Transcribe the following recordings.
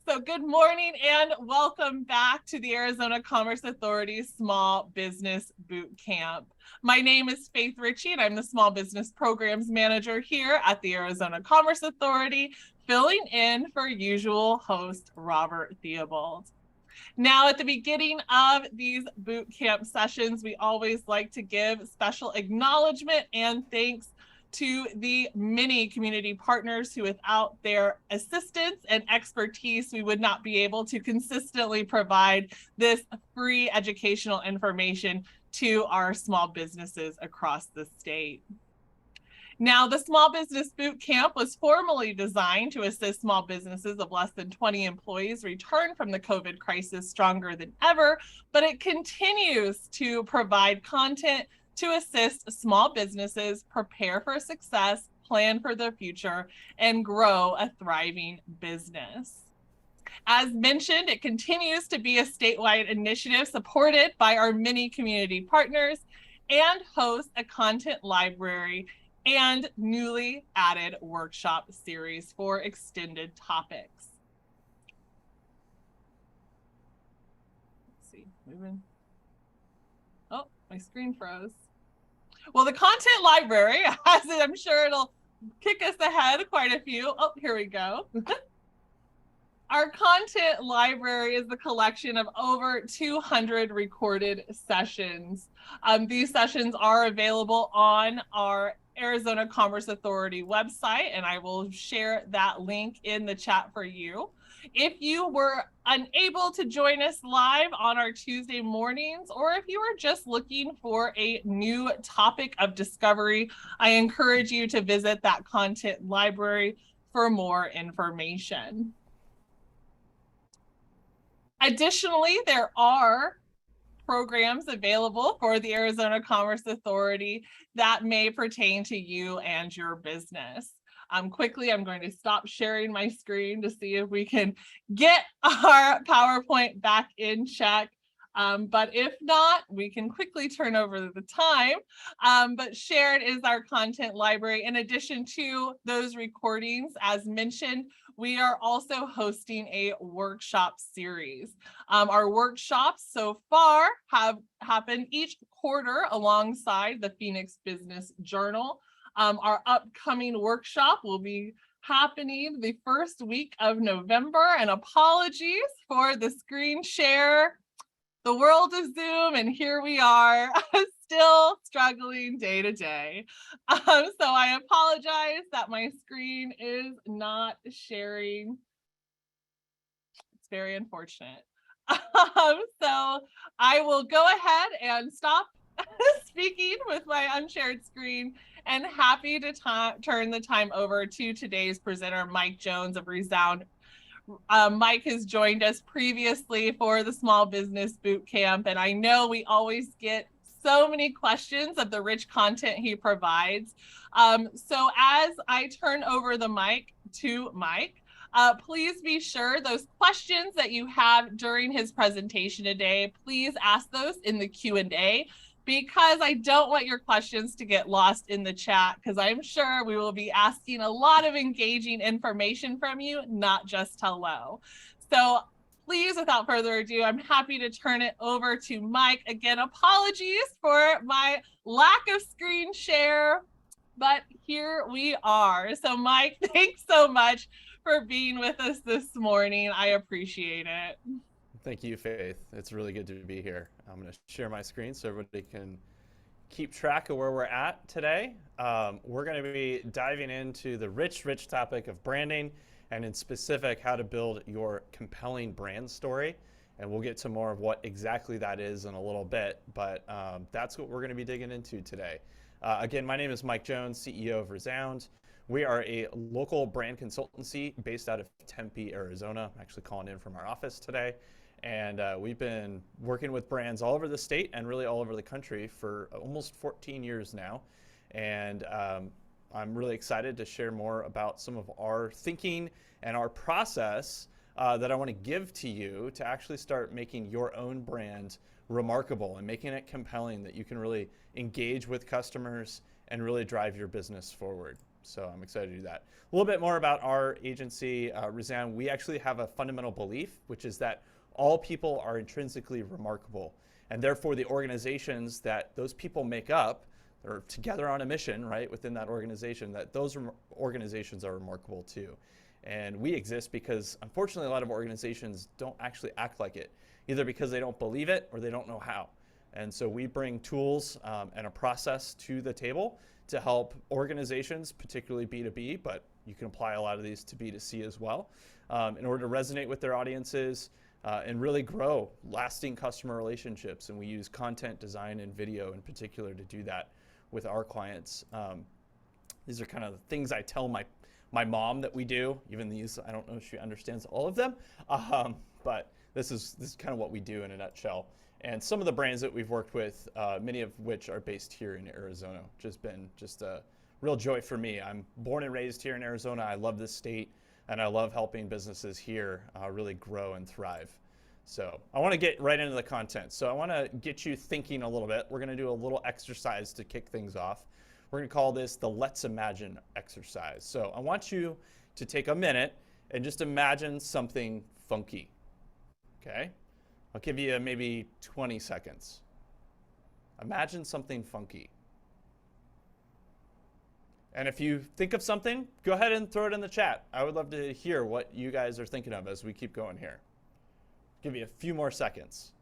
So good morning and welcome back to the Arizona Commerce Authority Small Business Boot Camp. My name is Faith Ritchie and I'm the Small Business Programs Manager here at the Arizona Commerce Authority, filling in for usual host Robert Theobald. Now, at the beginning of these boot camp sessions, we always like to give special acknowledgement and thanks to the many community partners who, without their assistance and expertise, we would not be able to consistently provide this free educational information to our small businesses across the state. Now, the Small Business Boot Camp was formally designed to assist small businesses of less than 20 employees return from the COVID crisis stronger than ever, but it continues to provide content to assist small businesses prepare for success, plan for their future, and grow a thriving business. As mentioned, it continues to be a statewide initiative supported by our many community partners and hosts a content library and newly added workshop series for extended topics. Let's see, moving. Oh, my screen froze. Well, the content library, as I'm sure it'll kick us ahead quite a few. Oh, here we go. Our content library is the collection of over 200 recorded sessions. These sessions are available on our Arizona Commerce Authority website, and I will share that link in the chat for you. If you were unable to join us live on our Tuesday mornings, or if you are just looking for a new topic of discovery, I encourage you to visit that content library for more information. Additionally, there are programs available for the Arizona Commerce Authority that may pertain to you and your business. Quickly, I'm going to stop sharing my screen to see if we can get our PowerPoint back in check. But if not, we can quickly turn over the time. But shared is our content library. In addition to those recordings, as mentioned, we are also hosting a workshop series. Our workshops so far have happened each quarter alongside the Phoenix Business Journal. Our upcoming workshop will be happening the first week of November, and apologies for the screen share, the world of Zoom, and here we are still struggling day to day. So I apologize that my screen is not sharing. It's very unfortunate. So I will go ahead and stop speaking with my unshared screen, and happy to turn the time over to today's presenter, Mike Jones of Resound. Mike has joined us previously for the Small Business Boot Camp, and I know we always get so many questions of the rich content he provides. So as I turn over the mic to Mike, please be sure those questions that you have during his presentation today, please ask those in the Q&A, because I don't want your questions to get lost in the chat, because I'm sure we will be asking a lot of engaging information from you, not just hello. So please, without further ado, I'm happy to turn it over to Mike. Again, apologies for my lack of screen share, but here we are. So Mike, thanks so much for being with us this morning. I appreciate it. Thank you, Faith. It's really good to be here. I'm going to share my screen so everybody can keep track of where we're at today. We're going to be diving into the rich topic of branding, and in specific, how to build your compelling brand story. And we'll get to more of what exactly that is in a little bit, but that's what we're going to be digging into today. Again, my name is Mike Jones, CEO of Resound. We are a local brand consultancy based out of Tempe, Arizona. I'm actually calling in from our office today. And we've been working with brands all over the state and really all over the country for almost 14 years now. And I'm really excited to share more about some of our thinking and our process that I want to give to you to actually start making your own brand remarkable and making it compelling, that you can really engage with customers and really drive your business forward. So I'm excited to do that. A little bit more about our agency, Rizan. We actually have a fundamental belief, which is that all people are intrinsically remarkable. And therefore, the organizations that those people make up are together on a mission, right, within that organization, that those organizations are remarkable too. And we exist because, unfortunately, a lot of organizations don't actually act like it, either because they don't believe it or they don't know how. And so we bring tools and a process to the table to help organizations, particularly B2B, but you can apply a lot of these to B2C as well, in order to resonate with their audiences and really grow lasting customer relationships. And we use content design and video in particular to do that with our clients. These are kind of the things I tell my mom that we do. Even these, I don't know if she understands all of them, but this is kind of what we do in a nutshell. And some of the brands that we've worked with, many of which are based here in Arizona, been a real joy for me. I'm born and raised here in Arizona. I love this state, and I love helping businesses here really grow and thrive. So I want to get right into the content. So I want to get you thinking a little bit. We're going to do a little exercise to kick things off. We're going to call this the Let's Imagine exercise. So I want you to take a minute and just imagine something funky, okay? I'll give you maybe 20 seconds. Imagine something funky. And if you think of something, go ahead and throw it in the chat. I would love to hear what you guys are thinking of as we keep going here. Give you a few more seconds.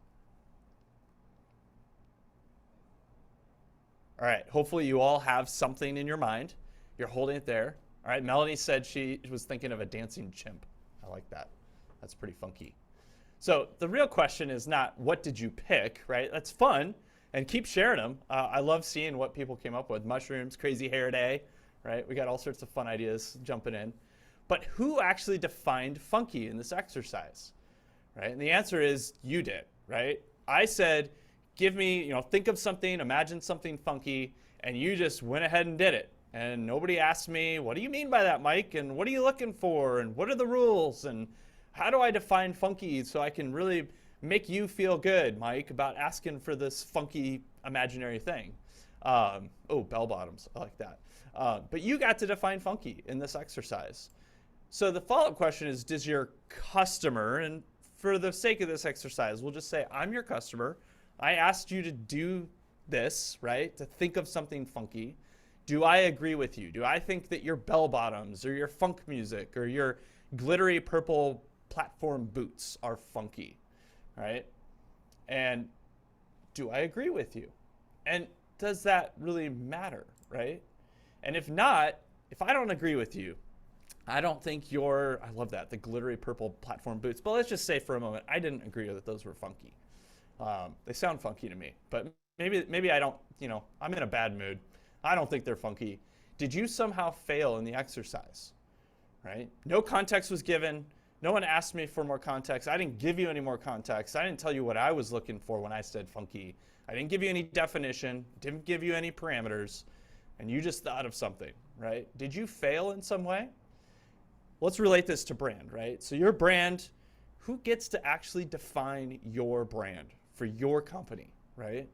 All right, hopefully you all have something in your mind. You're holding it there. All right, Melanie said she was thinking of a dancing chimp. I like that. That's pretty funky. So the real question is not what did you pick, right? That's fun, and keep sharing them. I love seeing what people came up with. Mushrooms, crazy hair day, right? We got all sorts of fun ideas jumping in. But who actually defined funky in this exercise, right? And the answer is you did, right? I said, give me, think of something, imagine something funky, and you just went ahead and did it. And nobody asked me, what do you mean by that, Mike? And what are you looking for? And what are the rules? And how do I define funky so I can really make you feel good, Mike, about asking for this funky imaginary thing? Oh, bell bottoms, I like that. But you got to define funky in this exercise. So the follow-up question is, does your customer, and for the sake of this exercise, we'll just say, I'm your customer. I asked you to do this, right? To think of something funky. Do I agree with you? Do I think that your bell bottoms or your funk music or your glittery purple platform boots are funky, right? And do I agree with you? And does that really matter, right? And if not, if I don't agree with you, I don't think I love that, the glittery purple platform boots, but let's just say for a moment, I didn't agree that those were funky. They sound funky to me, but maybe I don't, I'm in a bad mood. I don't think they're funky. Did you somehow fail in the exercise, right? No context was given. No one asked me for more context. I didn't give you any more context. I didn't tell you what I was looking for when I said funky. I didn't give you any definition, didn't give you any parameters, and you just thought of something, right? Did you fail in some way? Let's relate this to brand, right? So your brand, who gets to actually define your brand for your company, right?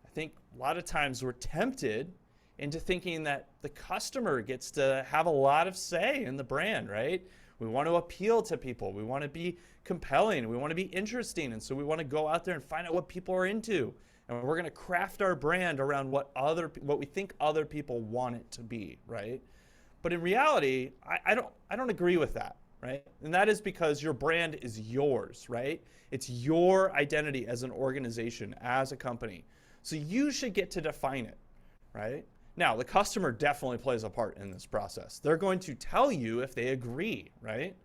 I think a lot of times we're tempted into thinking that the customer gets to have a lot of say in the brand, right? We want to appeal to people. We want to be compelling. We want to be interesting. And so we want to go out there and find out what people are into. And we're going to craft our brand around what we think other people want it to be, right? But in reality, I don't agree with that, right? And that is because your brand is yours, right? It's your identity as an organization, as a company. So you should get to define it, right? Now, the customer definitely plays a part in this process. They're going to tell you if they agree, right?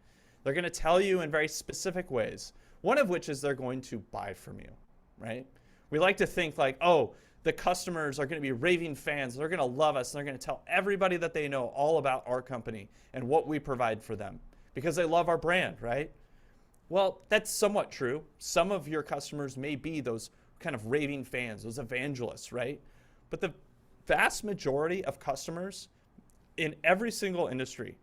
They're going to tell you in very specific ways, one of which is they're going to buy from you, right? We like to think like, oh, the customers are going to be raving fans. They're going to love us. They're going to tell everybody that they know all about our company and what we provide for them because they love our brand, right? Well, that's somewhat true. Some of your customers may be those kind of raving fans, those evangelists, right? But the vast majority of customers in every single industry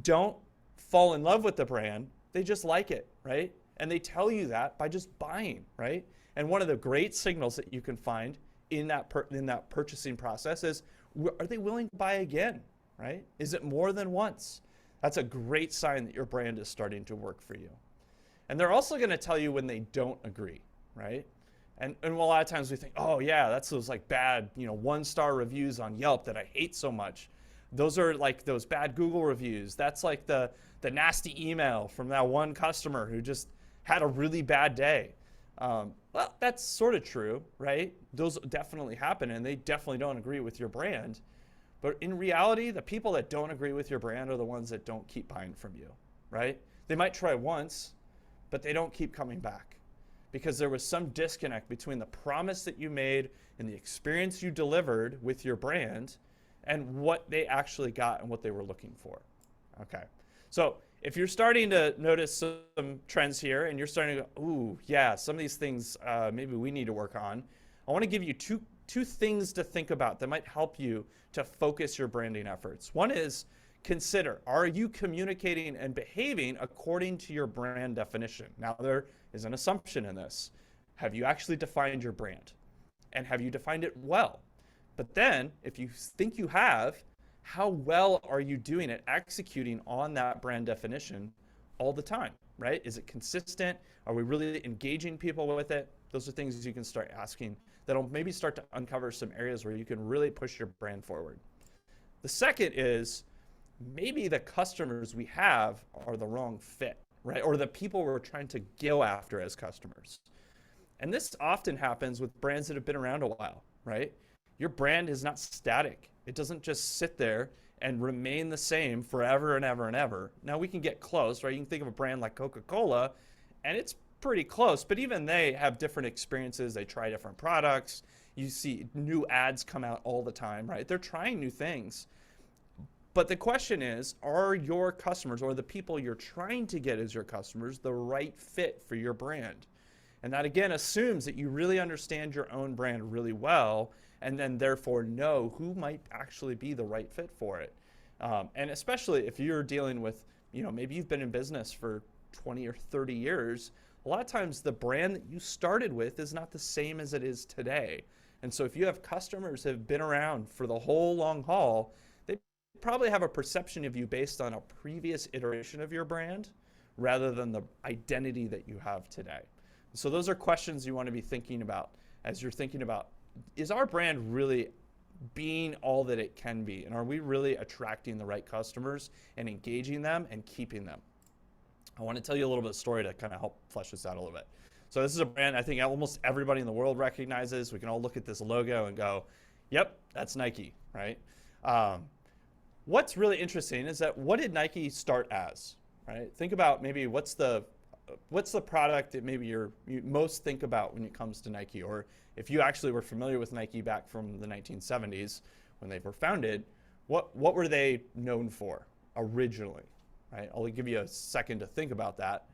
don't fall in love with the brand. They just like it, right? And they tell you that by just buying, right? And one of the great signals that you can find in that purchasing process is, are they willing to buy again, right? Is it more than once? That's a great sign that your brand is starting to work for you. And they're also going to tell you when they don't agree, right? And a lot of times we think, oh yeah, that's those like bad, 1-star reviews on Yelp that I hate so much. Those are like those bad Google reviews. That's like the nasty email from that one customer who just had a really bad day. Well, that's sort of true, right? Those definitely happen, and they definitely don't agree with your brand. But in reality, the people that don't agree with your brand are the ones that don't keep buying from you, right? They might try once, but they don't keep coming back because there was some disconnect between the promise that you made and the experience you delivered with your brand and what they actually got and what they were looking for. Okay. So if you're starting to notice some trends here and you're starting to go, ooh, yeah, some of these things maybe we need to work on, I want to give you two things to think about that might help you to focus your branding efforts. One is consider, are you communicating and behaving according to your brand definition? Now, there is an assumption in this. Have you actually defined your brand? And have you defined it well? But then, if you think you have, how well are you doing at executing on that brand definition all the time, right? Is it consistent? Are we really engaging people with it? Those are things you can start asking that'll maybe start to uncover some areas where you can really push your brand forward. The second is maybe the customers we have are the wrong fit, right? Or the people we're trying to go after as customers. And this often happens with brands that have been around a while, right? Your brand is not static. It doesn't just sit there and remain the same forever and ever and ever. Now we can get close, right? You can think of a brand like Coca-Cola, and it's pretty close, but even they have different experiences. They try different products. You see new ads come out all the time, right? They're trying new things. But the question is, are your customers or the people you're trying to get as your customers the right fit for your brand? And that again assumes that you really understand your own brand really well and then therefore know who might actually be the right fit for it. And especially if you're dealing with, maybe you've been in business for 20 or 30 years, a lot of times the brand that you started with is not the same as it is today. And so if you have customers that have been around for the whole long haul, they probably have a perception of you based on a previous iteration of your brand rather than the identity that you have today. So those are questions you want to be thinking about as you're thinking about, is our brand really being all that it can be? And are we really attracting the right customers and engaging them and keeping them? I want to tell you a little bit of story to kind of help flesh this out a little bit. So this is a brand I think almost everybody in the world recognizes. We can all look at this logo and go, yep, that's Nike, right? What's really interesting is that what did Nike start as, right? Think about maybe what's the product that maybe you most think about when it comes to Nike, or if you actually were familiar with Nike back from the 1970s when they were founded, what were they known for originally, right? I'll give you a second to think about that.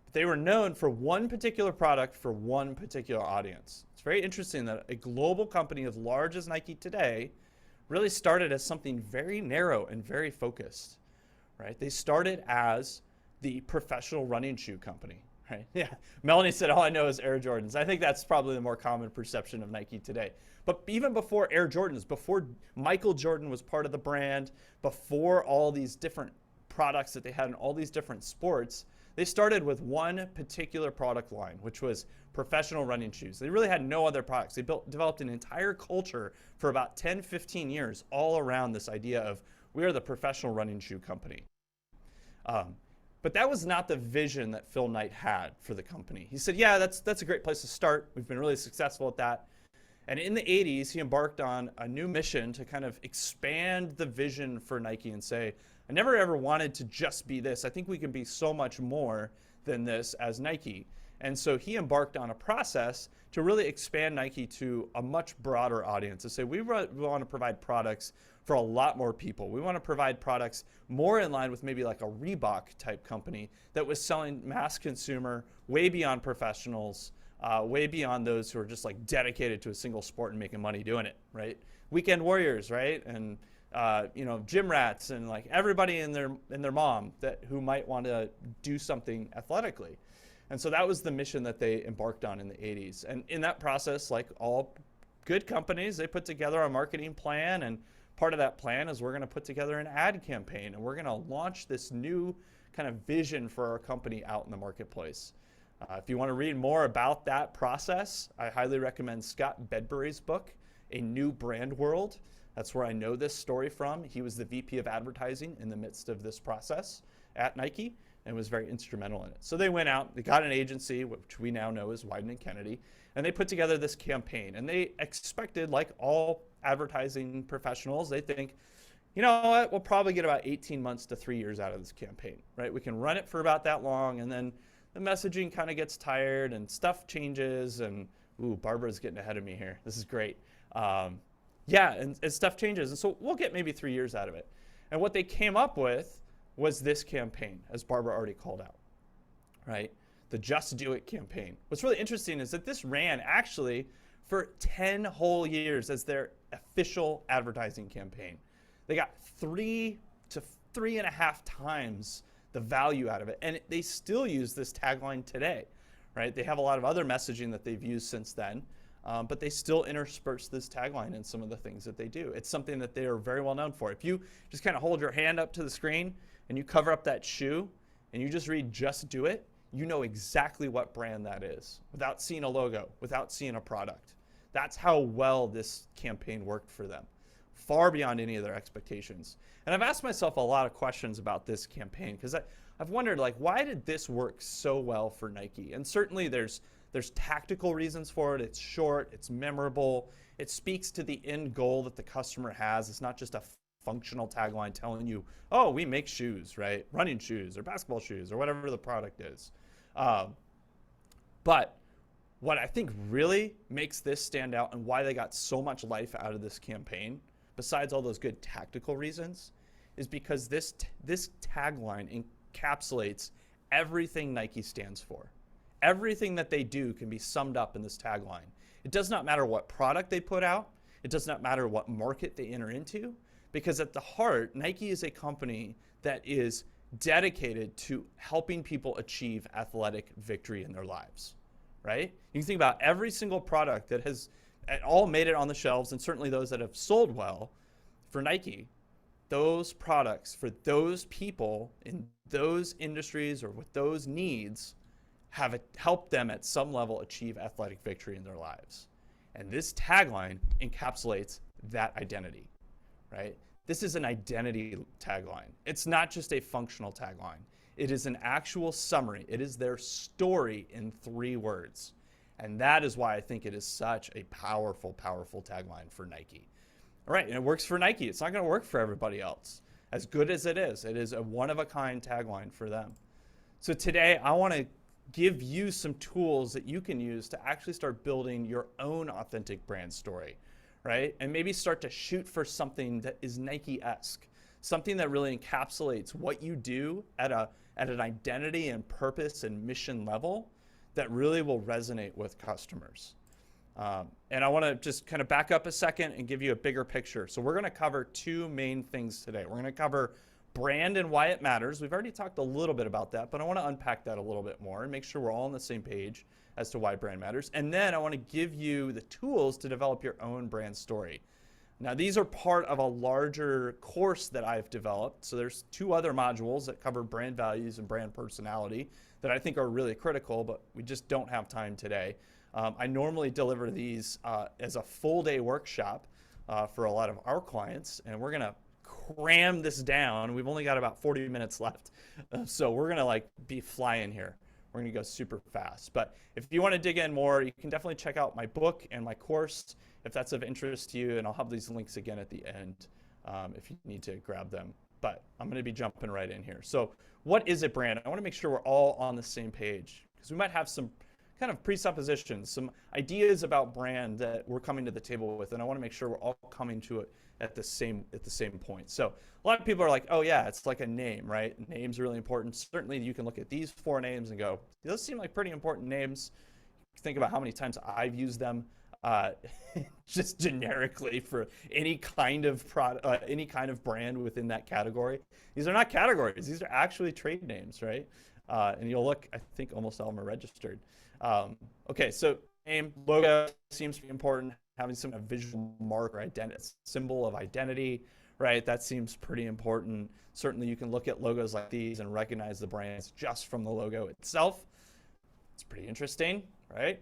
But they were known for one particular product for one particular audience. It's very interesting that a global company as large as Nike today really started as something very narrow and very focused, right? They started as the professional running shoe company, right? Yeah. Melanie said, all I know is Air Jordans. I think that's probably the more common perception of Nike today. But even before Air Jordans, before Michael Jordan was part of the brand, before all these different products that they had in all these different sports, they started with one particular product line, which was professional running shoes. They really had no other products. They developed an entire culture for about 10, 15 years all around this idea of we are the professional running shoe company. But that was not the vision that Phil Knight had for the company. He said, yeah, that's a great place to start. We've been really successful at that. And in the 80s, he embarked on a new mission to kind of expand the vision for Nike and say, I never ever wanted to just be this. I think we can be so much more than this as Nike. And so he embarked on a process to really expand Nike to a much broader audience, to say we want to provide products for a lot more people. We want to provide products more in line with maybe like a Reebok type company that was selling mass consumer way beyond professionals, way beyond those who are just like dedicated to a single sport and making money doing it, right? Weekend warriors, right? And gym rats and like everybody and their mom who might want to do something athletically. And so that was the mission that they embarked on in the 80s. And in that process, like all good companies, they put together a marketing plan, and part of that plan is we're going to put together an ad campaign, and we're going to launch this new kind of vision for our company out in the marketplace. If you want to read more about that process, I highly recommend Scott Bedbury's book, A New Brand World. That's where I know this story from. He was the VP of advertising in the midst of this process at Nike and was very instrumental in it. So they went out, they got an agency, which we now know is Wieden & Kennedy, and they put together this campaign. And they expected, like all advertising professionals, they think, you know what, we'll probably get about 18 months to 3 years out of this campaign, right? We can run it for about that long, and then the messaging kind of gets tired and stuff changes, and ooh, Barbara's getting ahead of me here. This is great. Yeah, and stuff changes, and so we'll get maybe 3 years out of it. And what they came up with was this campaign, as Barbara already called out, right? The Just Do It campaign. What's really interesting is that this ran actually for 10 whole years as their official advertising campaign. They got 3 to 3.5 times the value out of it. And they still use this tagline today, right? They have a lot of other messaging that they've used since then, but they still intersperse this tagline in some of the things that they do. It's something that they are very well known for. If you just kind of hold your hand up to the screen and you cover up that shoe and you just read Just Do It, you know exactly what brand that is without seeing a logo, without seeing a product. That's how well this campaign worked for them, far beyond any of their expectations. And I've asked myself a lot of questions about this campaign because I've wondered, like, why did this work so well for Nike? And certainly there's tactical reasons for it. It's short, it's memorable, it speaks to the end goal that the customer has. It's not just a functional tagline telling you, oh, we make shoes, right? Running shoes or basketball shoes or whatever the product is. But what I think really makes this stand out and why they got so much life out of this campaign, besides all those good tactical reasons, is because this tagline encapsulates everything Nike stands for. Everything that they do can be summed up in this tagline. It does not matter what product they put out. It does not matter what market they enter into, because at the heart, Nike is a company that is dedicated to helping people achieve athletic victory in their lives, right? You can think about every single product that has all made it on the shelves, and certainly those that have sold well for Nike. Those products for those people in those industries or with those needs have helped them at some level achieve athletic victory in their lives. And this tagline encapsulates that identity, right? This is an identity tagline. It's not just a functional tagline. It is an actual summary. It is their story in 3 words. And that is why I think it is such a powerful, powerful tagline for Nike. All right, and it works for Nike. It's not going to work for everybody else. As good as it is a one-of-a-kind tagline for them. So today, I want to give you some tools that you can use to actually start building your own authentic brand story, right? And maybe start to shoot for something that is Nike-esque, something that really encapsulates what you do at an identity and purpose and mission level that really will resonate with customers. And I want to just kind of back up a second and give you a bigger picture. So we're going to cover 2 main things today. We're going to cover brand and why it matters. We've already talked a little bit about that, but I want to unpack that a little bit more and make sure we're all on the same page as to why brand matters. And then I want to give you the tools to develop your own brand story. Now, these are part of a larger course that I've developed. So there's 2 other modules that cover brand values and brand personality that I think are really critical, but we just don't have time today. I normally deliver these as a full-day workshop for a lot of our clients, and we're going to cram this down. We've only got about 40 minutes left, so we're going to be flying here. We're going to go super fast. But if you want to dig in more, you can definitely check out my book and my course if that's of interest to you, and I'll have these links again at the end if you need to grab them. But I'm going to be jumping right in here. So what is a brand? I want to make sure we're all on the same page because we might have some kind of presuppositions, some ideas about brand that we're coming to the table with, and I want to make sure we're all coming to it at the same point. So a lot of people are like, oh yeah, it's like a name, right? Name's really important. Certainly you can look at these 4 names and go, those seem like pretty important names. Think about how many times I've used them just generically for any kind of product, any kind of brand within that category. These are not categories. These are actually trade names, right? And you'll look, I think almost all of them are registered. Okay, so name, logo seems to be important. having some kind of visual mark or identity, symbol of identity, right? That seems pretty important. Certainly you can look at logos like these and recognize the brands just from the logo itself. It's pretty interesting, right?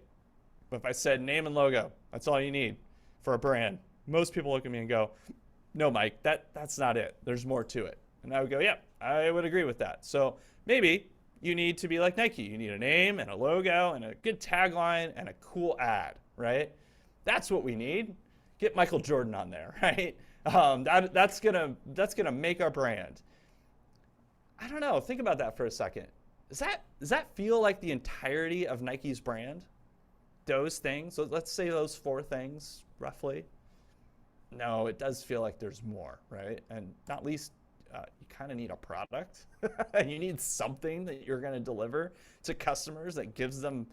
But if I said name and logo, that's all you need for a brand, most people look at me and go, no, Mike, that's not it. There's more to it. And I would go, yeah, I would agree with that. So maybe you need to be like Nike. You need a name and a logo and a good tagline and a cool ad, right? That's what we need. Get Michael Jordan on there, right? That's gonna make our brand. I don't know. Think about that for a second. Does that feel like the entirety of Nike's brand? Those things. So let's say those 4 things roughly. No, it does feel like there's more, right? And not least, you kind of need a product. You need something that you're going to deliver to customers that gives them,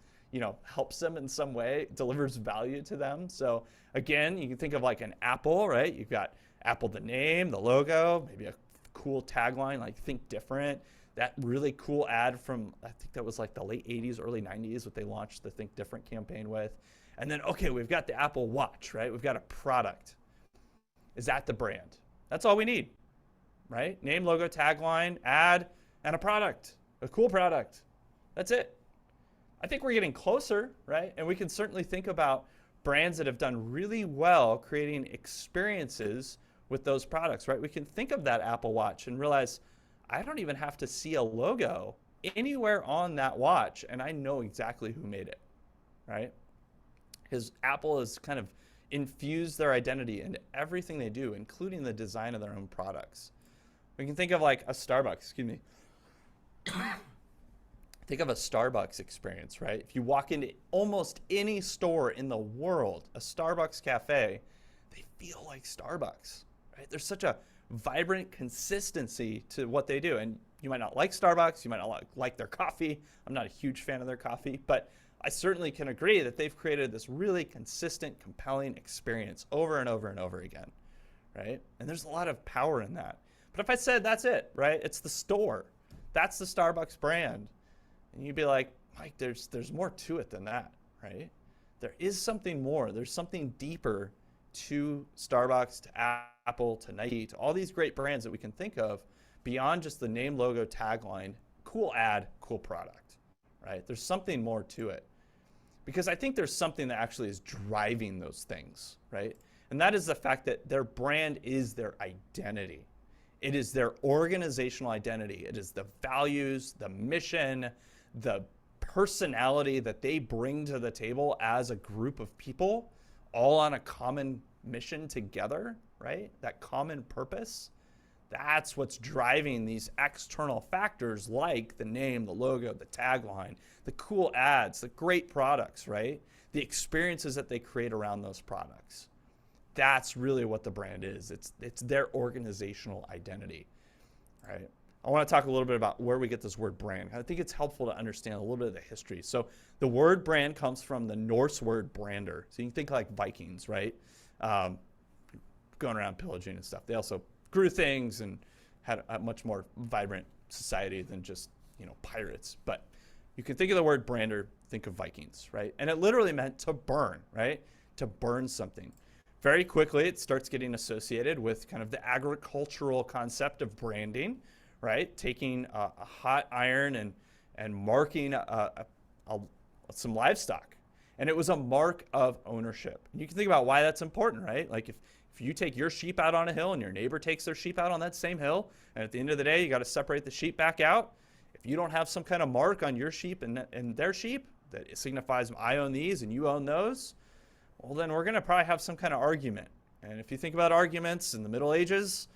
helps them in some way, delivers value to them. So again, you can think of like an Apple, right? You've got Apple, the name, the logo, maybe a cool tagline like think different. That really cool ad from, I think that was like the late 80s, early 90s, what they launched the Think Different campaign with. And then, okay, we've got the Apple Watch, right? We've got a product. Is that the brand? That's all we need, right? Name, logo, tagline, ad, and a product, a cool product. That's it. I think we're getting closer, right? And we can certainly think about brands that have done really well creating experiences with those products, right? We can think of that Apple Watch and realize, I don't even have to see a logo anywhere on that watch, and I know exactly who made it, right? Because Apple has kind of infused their identity into everything they do, including the design of their own products. We can think of like a Starbucks, excuse me. Think of a Starbucks experience, right? If you walk into almost any store in the world, a Starbucks cafe, they feel like Starbucks, right? There's such a vibrant consistency to what they do. And you might not like Starbucks, you might not like their coffee. I'm not a huge fan of their coffee, but I certainly can agree that they've created this really consistent, compelling experience over and over and over again, right? And there's a lot of power in that. But if I said that's it, right? It's the store. That's the Starbucks brand. And you'd be like, Mike, there's more to it than that, right? There is something more. There's something deeper to Starbucks, to Apple, to Nike, to all these great brands that we can think of beyond just the name, logo, tagline, cool ad, cool product, right? There's something more to it. Because I think there's something that actually is driving those things, right? And that is the fact that their brand is their identity. It is their organizational identity. It is the values, the mission, the personality that they bring to the table as a group of people, all on a common mission together, right? That common purpose. That's what's driving these external factors like the name, the logo, the tagline, the cool ads, the great products, right? The experiences that they create around those products. That's really what the brand is. It's their organizational identity, right? I want to talk a little bit about where we get this word brand. I think it's helpful to understand a little bit of the history. So the word brand comes from the Norse word brander. So you can think like Vikings, right? Going around pillaging and stuff. They also grew things and had a much more vibrant society than just, pirates. But you can think of the word brander, think of Vikings, right? And it literally meant to burn, right? To burn something. Very quickly, it starts getting associated with kind of the agricultural concept of branding, right? Taking a hot iron and marking some livestock. And it was a mark of ownership. And you can think about why that's important, right? Like if you take your sheep out on a hill and your neighbor takes their sheep out on that same hill, and at the end of the day, you got to separate the sheep back out. If you don't have some kind of mark on your sheep and their sheep that signifies I own these and you own those, well, then we're going to probably have some kind of argument. And if you think about arguments in the Middle Ages,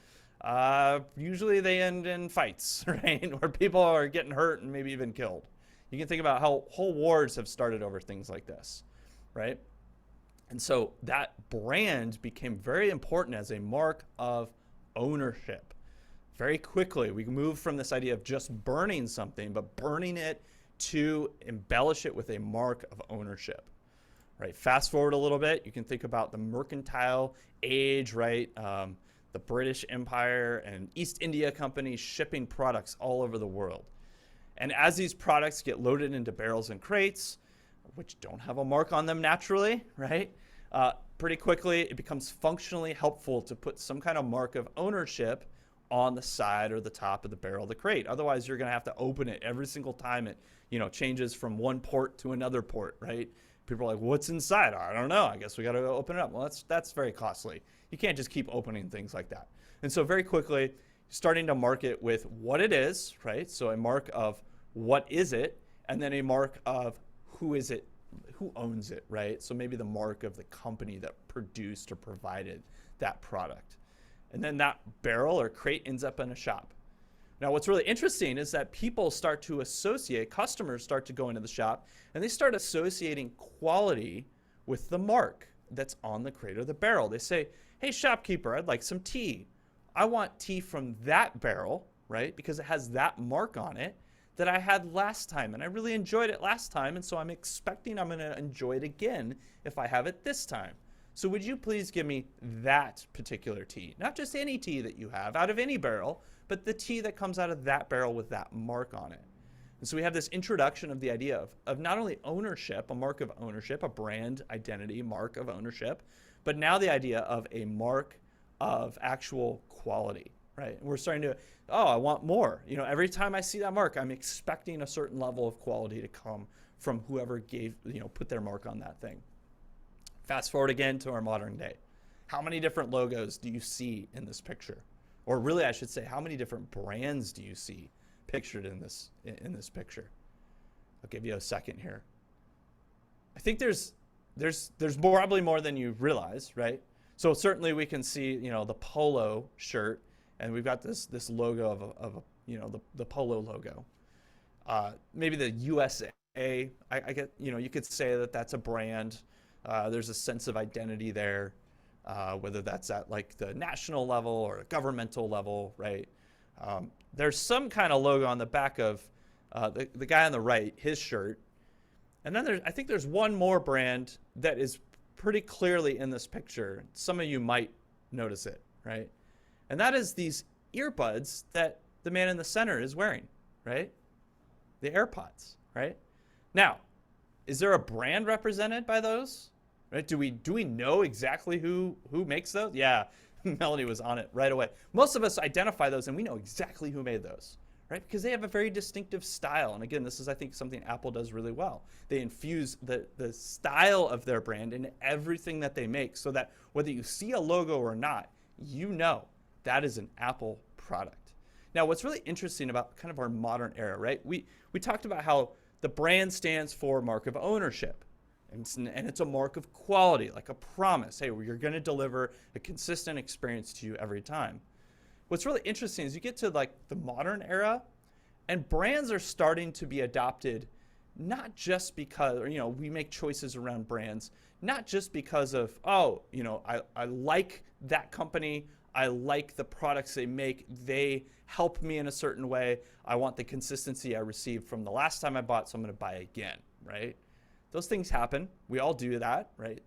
usually they end in fights, right? Where people are getting hurt and maybe even killed. You can think about how whole wars have started over things like this, right? And so that brand became very important as a mark of ownership. Very quickly, we moved from this idea of just burning something, but burning it to embellish it with a mark of ownership. Right. Fast forward a little bit, you can think about the mercantile age, right? The British Empire and East India Company shipping products all over the world. And as these products get loaded into barrels and crates, which don't have a mark on them naturally, right? pretty quickly, it becomes functionally helpful to put some kind of mark of ownership on the side or the top of the barrel of the crate. Otherwise, you're going to have to open it every single time it, changes from one port to another port, right? People are like, what's inside? I don't know. I guess we got to open it up. Well, that's very costly. You can't just keep opening things like that. And so very quickly, starting to mark it with what it is, right? So a mark of what is it, and then a mark of who is it, who owns it, right? So maybe the mark of the company that produced or provided that product. And then that barrel or crate ends up in a shop. Now, what's really interesting is that people start to associate, customers start to go into the shop, and they start associating quality with the mark that's on the crate or the barrel. They say, hey, shopkeeper, I'd like some tea. I want tea from that barrel, right? Because it has that mark on it that I had last time, and I really enjoyed it last time, and so I'm expecting I'm going to enjoy it again if I have it this time. So would you please give me that particular tea? Not just any tea that you have out of any barrel, but the tea that comes out of that barrel with that mark on it. And so we have this introduction of the idea of not only ownership, a mark of ownership, a brand identity mark of ownership, but now the idea of a mark of actual quality, right? And we're starting to, oh, I want more. Every time I see that mark, I'm expecting a certain level of quality to come from whoever put their mark on that thing. Fast forward again to our modern day. How many different logos do you see in this picture? Or really, I should say, how many different brands do you see pictured in this picture? I'll give you a second here. I think there's probably more than you realize, right? So certainly we can see, the polo shirt, and we've got this logo of the polo logo. Maybe the USA. I get, you could say that that's a brand. There's a sense of identity there, whether that's at like the national level or a governmental level, right? There's some kind of logo on the back of the guy on the right, his shirt. And then I think there's one more brand that is pretty clearly in this picture. Some of you might notice it, right? And that is these earbuds that the man in the center is wearing, right? The AirPods, right? Now, is there a brand represented by those? Right? Do we know exactly who makes those? Yeah, Melanie was on it right away. Most of us identify those and we know exactly who made those, right? Because they have a very distinctive style. And again, this is, I think, something Apple does really well. They infuse the style of their brand into everything that they make so that whether you see a logo or not, you know that is an Apple product. Now, what's really interesting about kind of our modern era, right? We talked about how the brand stands for mark of ownership. And it's a mark of quality, like a promise. Hey, you're going to deliver a consistent experience to you every time. What's really interesting is you get to like the modern era, and brands are starting to be adopted not just because, we make choices around brands, not just because of, I like that company. I like the products they make. They help me in a certain way. I want the consistency I received from the last time I bought, so I'm going to buy again, right? Those things happen. We all do that, right?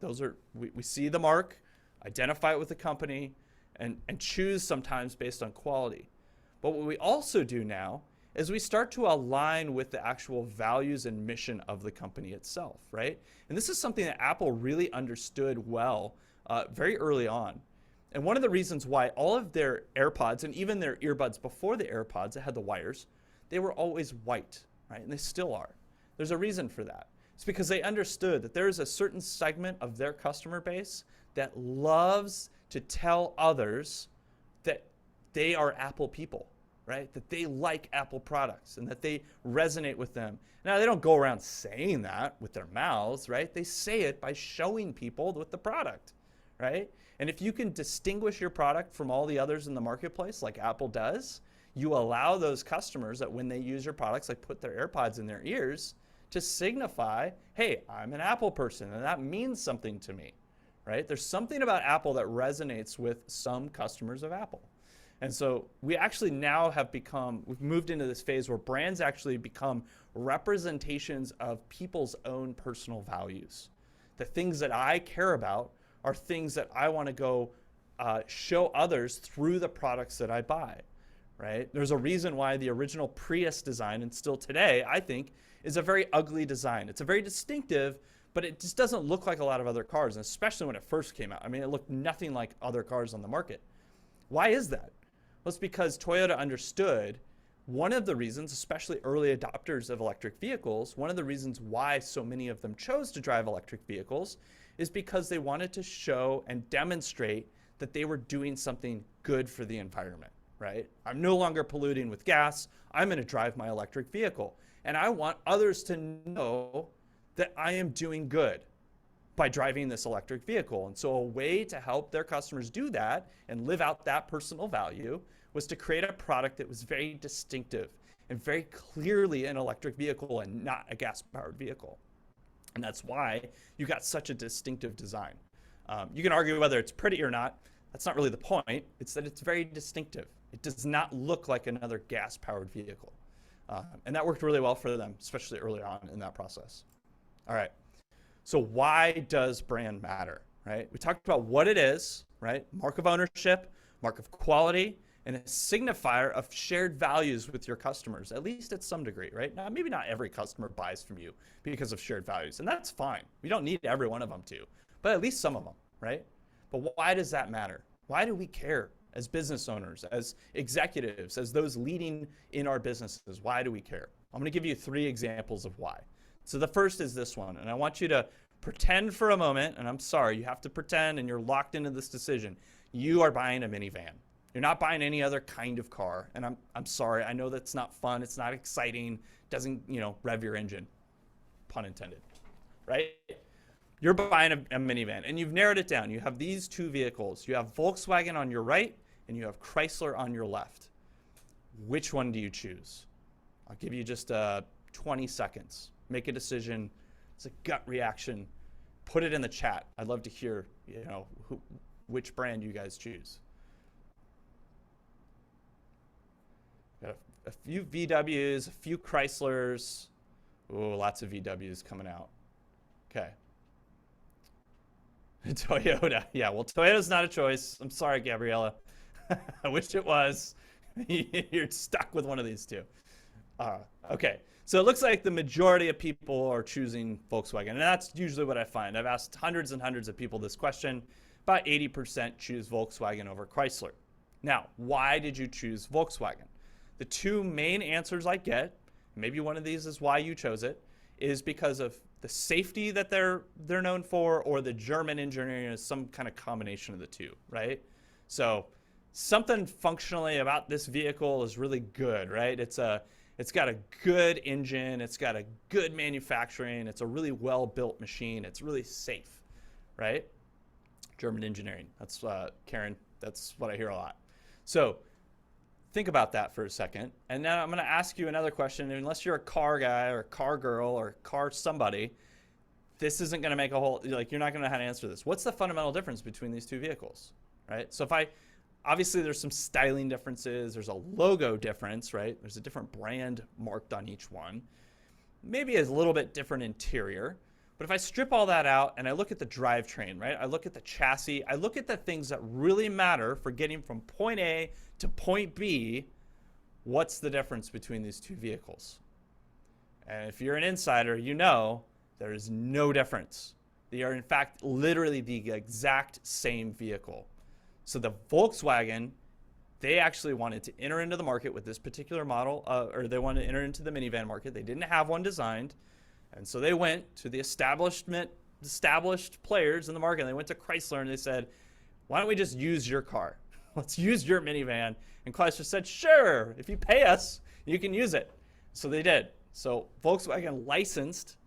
We see the mark, identify it with the company, and choose sometimes based on quality. But what we also do now is we start to align with the actual values and mission of the company itself, right? And this is something that Apple really understood well very early on. And one of the reasons why all of their AirPods and even their earbuds before the AirPods that had the wires, they were always white, right? And they still are. There's a reason for that. It's because they understood that there is a certain segment of their customer base that loves to tell others that they are Apple people, right? That they like Apple products and that they resonate with them. Now, they don't go around saying that with their mouths, right? They say it by showing people with the product, right? And if you can distinguish your product from all the others in the marketplace like Apple does, you allow those customers that when they use your products, like put their AirPods in their ears, to signify, hey, I'm an Apple person, and that means something to me, right? There's something about Apple that resonates with some customers of Apple. And so we actually now we've moved into this phase where brands actually become representations of people's own personal values. The things that I care about are things that I want to go show others through the products that I buy, right? There's a reason why the original Prius design, and still today, I think, is a very ugly design. It's a very distinctive, but it just doesn't look like a lot of other cars, and especially when it first came out. I mean, it looked nothing like other cars on the market. Why is that? Well, it's because Toyota understood one of the reasons, especially early adopters of electric vehicles, one of the reasons why so many of them chose to drive electric vehicles is because they wanted to show and demonstrate that they were doing something good for the environment, right? I'm no longer polluting with gas. I'm going to drive my electric vehicle. And I want others to know that I am doing good by driving this electric vehicle. And so a way to help their customers do that and live out that personal value was to create a product that was very distinctive and very clearly an electric vehicle and not a gas-powered vehicle. And that's why you got such a distinctive design. You can argue whether it's pretty or not. That's not really the point. It's that it's very distinctive. It does not look like another gas-powered vehicle. And that worked really well for them, especially early on in that process. All right. So why does brand matter, right? We talked about what it is, right? Mark of ownership, mark of quality, and a signifier of shared values with your customers, at least at some degree, right? Now, maybe not every customer buys from you because of shared values, and that's fine. We don't need every one of them to, but at least some of them, right? But why does that matter? Why do we care as business owners, as executives, as those leading in our businesses? Why do we care? I'm going to give you 3 examples of why. So the first is this one, and I want you to pretend for a moment, and I'm sorry, you have to pretend and you're locked into this decision. You are buying a minivan. You're not buying any other kind of car, and I'm sorry, I know that's not fun, it's not exciting, doesn't, rev your engine, pun intended, right? You're buying a minivan, and you've narrowed it down. You have these 2 vehicles. You have Volkswagen on your right, and you have Chrysler on your left. Which one do you choose? I'll give you just 20 seconds. Make a decision. It's a gut reaction. Put it in the chat. I'd love to hear, which brand you guys choose. Got a few VWs, a few Chryslers. Oh, lots of VWs coming out. Okay. Toyota. Yeah, well, Toyota's not a choice. I'm sorry, Gabriella. I wish it was. You're stuck with one of these 2. Okay. So it looks like the majority of people are choosing Volkswagen, and that's usually what I find. I've asked hundreds and hundreds of people this question. About 80% choose Volkswagen over Chrysler. Now, why did you choose Volkswagen? The 2 main answers I get, maybe one of these is why you chose it, is because of the safety that they're known for, or the German engineering, is some kind of combination of the 2, right? So something functionally about this vehicle is really good, right? It's got a good engine. It's got a good manufacturing. It's a really well-built machine. It's really safe, right? German engineering. That's, Karen, that's what I hear a lot. So think about that for a second. And now I'm going to ask you another question. Unless you're a car guy or a car girl or car somebody, this isn't going to make a whole, you're not going to know how to answer this. What's the fundamental difference between these 2 vehicles, right? So obviously there's some styling differences. There's a logo difference, right? There's a different brand marked on each one. Maybe a little bit different interior. But if I strip all that out and I look at the drivetrain, right? I look at the chassis. I look at the things that really matter for getting from point A to point B. What's the difference between these 2 vehicles? And if you're an insider, you know there is no difference. They are, in fact, literally the exact same vehicle. So the Volkswagen, they actually wanted to enter into the market with this particular model, or they wanted to enter into the minivan market. They didn't have one designed. And so they went to the established players in the market. They went to Chrysler and they said, why don't we just use your car? Let's use your minivan. And Chrysler said, sure, if you pay us, you can use it. So they did. So Volkswagen licensed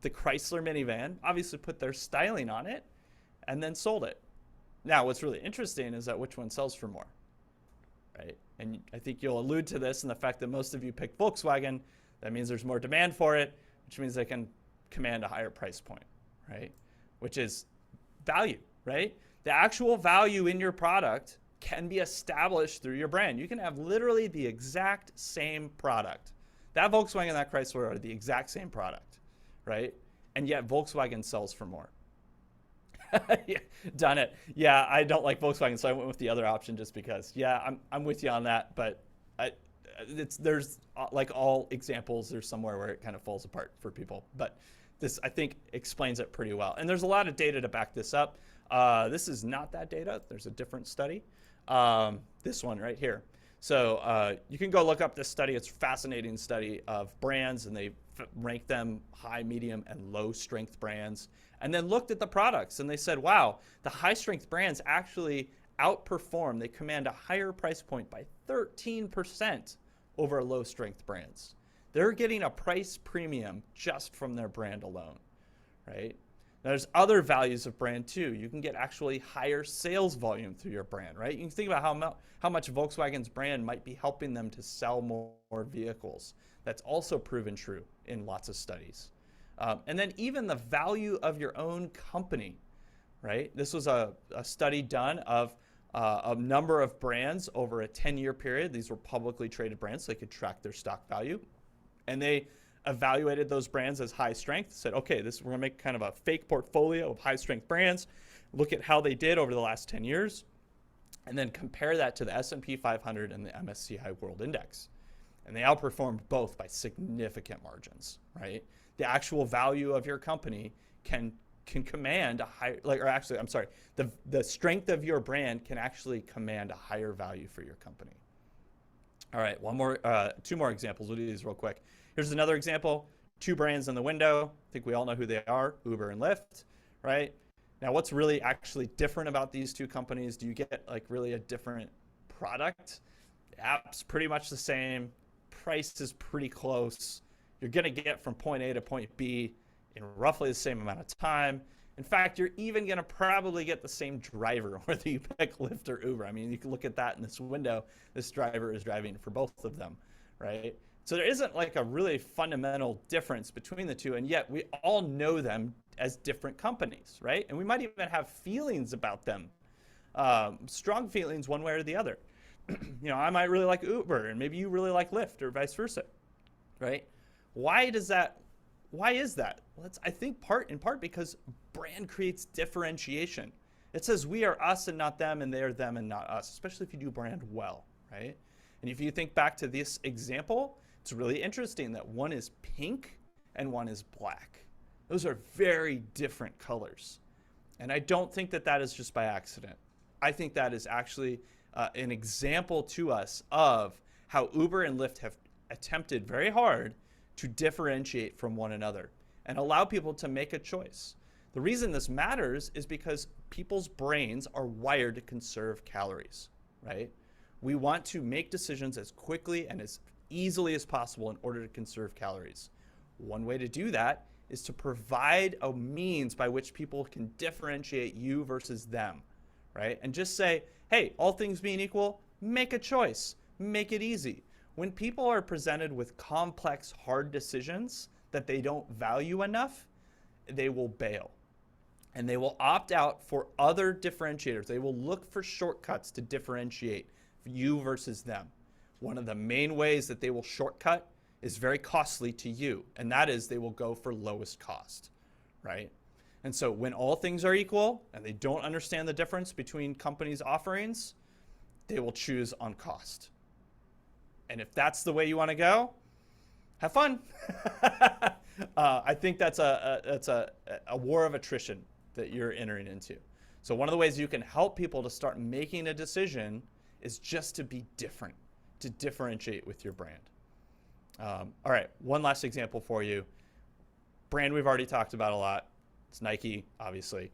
the Chrysler minivan, obviously put their styling on it, and then sold it. Now, what's really interesting is that which one sells for more, right? And I think you'll allude to this in the fact that most of you picked Volkswagen. That means there's more demand for it, which means they can command a higher price point, right? Which is value, right? The actual value in your product can be established through your brand. You can have literally the exact same product. That Volkswagen and that Chrysler are the exact same product, right? And yet Volkswagen sells for more. Yeah, done it. Yeah, I don't like Volkswagen, so I went with the other option just because. Yeah, I'm with you on that, but there's like all examples, there's somewhere where it kind of falls apart for people. But this, I think, explains it pretty well. And there's a lot of data to back this up. This is not that data. There's a different study. This one right here. So you can go look up this study. It's a fascinating study of brands, and they rank them high, medium, and low strength brands, and then looked at the products, and they said, wow, the high strength brands actually outperform. They command a higher price point by 13% over low strength brands. They're getting a price premium just from their brand alone, right? Now, there's other values of brand too. You can get actually higher sales volume through your brand, right? You can think about how much Volkswagen's brand might be helping them to sell more vehicles. That's also proven true in lots of studies. And then even the value of your own company, right? This was a study done of a number of brands over a 10-year period. These were publicly traded brands, so they could track their stock value. And they evaluated those brands as high strength, said, okay, we're gonna make kind of a fake portfolio of high strength brands, look at how they did over the last 10 years, and then compare that to the S&P 500 and the MSCI World Index. And they outperformed both by significant margins, right? The actual value of your company can command a higher, the strength of your brand can actually command a higher value for your company. All right, two more examples. We'll do these real quick. Here's another example, two brands in the window. I think we all know who they are, Uber and Lyft, right? Now, what's really actually different about these two companies? Do you get like really a different product? The app's pretty much the same. Price is pretty close. You're gonna get from point A to point B in roughly the same amount of time. In fact, you're even gonna probably get the same driver, whether you pick Lyft or Uber. I mean, you can look at that in this window. This driver is driving for both of them, right? So there isn't like a really fundamental difference between the two, and yet we all know them as different companies, right? And we might even have feelings about them, strong feelings one way or the other. You know, I might really like Uber, and maybe you really like Lyft, or vice versa, right? Why is that? Well, it's, I think, in part because brand creates differentiation. It says we are us and not them, and they are them and not us, especially if you do brand well, right? And if you think back to this example, it's really interesting that one is pink and one is black. Those are very different colors. And I don't think that that is just by accident. I think that is actually an example to us of how Uber and Lyft have attempted very hard to differentiate from one another and allow people to make a choice. The reason this matters is because people's brains are wired to conserve calories, right? We want to make decisions as quickly and as easily as possible in order to conserve calories. One way to do that is to provide a means by which people can differentiate you versus them, right? And just say, hey, all things being equal, make a choice, make it easy. When people are presented with complex, hard decisions that they don't value enough, they will bail. And they will opt out for other differentiators. They will look for shortcuts to differentiate you versus them. One of the main ways that they will shortcut is very costly to you, and that is they will go for lowest cost, right? And so when all things are equal and they don't understand the difference between companies' offerings, they will choose on cost. And if that's the way you want to go, have fun. I think that's a war of attrition that you're entering into. So one of the ways you can help people to start making a decision is just to be different, to differentiate with your brand. All right, one last example for you. Brand we've already talked about a lot. It's Nike, obviously.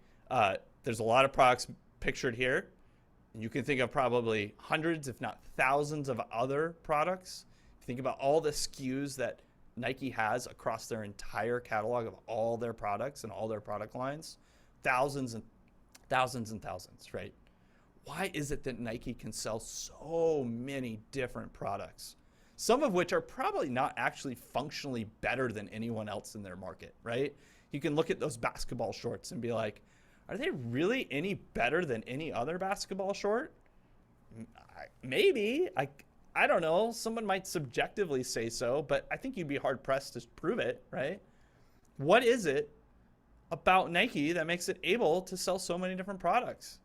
There's a lot of products pictured here. And you can think of probably hundreds, if not thousands of other products. Think about all the SKUs that Nike has across their entire catalog of all their products and all their product lines. Thousands and thousands and thousands, right? Why is it that Nike can sell so many different products? Some of which are probably not actually functionally better than anyone else in their market, right? You can look at those basketball shorts and be like, are they really any better than any other basketball short? Maybe. I don't know. Someone might subjectively say so, but I think you'd be hard pressed to prove it, right? What is it about Nike that makes it able to sell so many different products?